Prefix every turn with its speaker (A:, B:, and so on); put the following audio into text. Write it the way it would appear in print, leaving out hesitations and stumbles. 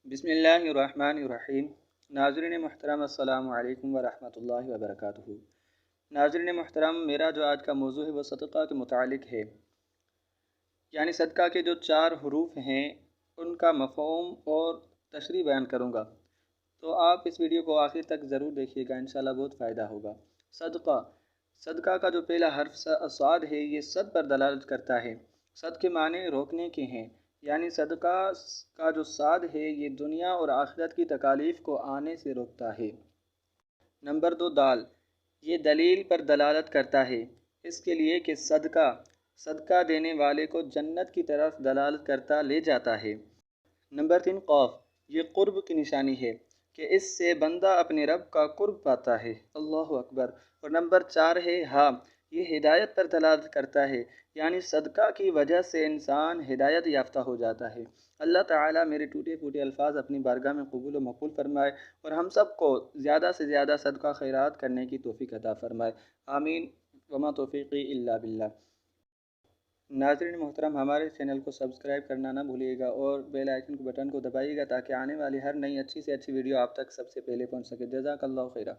A: بسم اللہ الرحمن الرحیم۔ ناظرین محترم السلام علیکم ورحمۃ اللہ وبرکاتہ۔ ناظرین محترم، میرا جو آج کا موضوع ہے وہ صدقہ کے متعلق ہے، یعنی صدقہ کے جو 4 حروف ہیں ان کا مفہوم اور تشریح بیان کروں گا، تو آپ اس ویڈیو کو آخر تک ضرور دیکھیے گا، انشاءاللہ بہت فائدہ ہوگا۔ صدقہ صدقہ کا جو پہلا حرف صاد ہے، یہ صد پر دلالت کرتا ہے۔ صد کے معنی روکنے کے ہیں، یعنی صدقہ کا جو صاد ہے یہ دنیا اور آخرت کی تکالیف کو آنے سے روکتا ہے۔ نمبر 2 دال، یہ دلیل پر دلالت کرتا ہے، اس کے لیے کہ صدقہ دینے والے کو جنت کی طرف دلالت کرتا لے جاتا ہے۔ نمبر 3 قاف، یہ قرب کی نشانی ہے کہ اس سے بندہ اپنے رب کا قرب پاتا ہے۔ اللہ اکبر۔ اور نمبر 4 ہے ہاں، یہ ہدایت پر دلالت کرتا ہے، یعنی صدقہ کی وجہ سے انسان ہدایت یافتہ ہو جاتا ہے۔ اللہ تعالیٰ میرے ٹوٹے پھوٹے الفاظ اپنی بارگاہ میں قبول و مقبول فرمائے اور ہم سب کو زیادہ سے زیادہ صدقہ خیرات کرنے کی توفیق عطا فرمائے، آمین۔ وما توفیقی الا باللہ۔ ناظرین محترم، ہمارے چینل کو سبسکرائب کرنا نہ بھولیے گا اور بیل آئیکن کو بٹن کو دبائیے گا تاکہ آنے والی ہر نئی اچھی سے اچھی ویڈیو آپ تک سب سے پہلے پہنچ سکے۔ جزاک اللہ خیرہ۔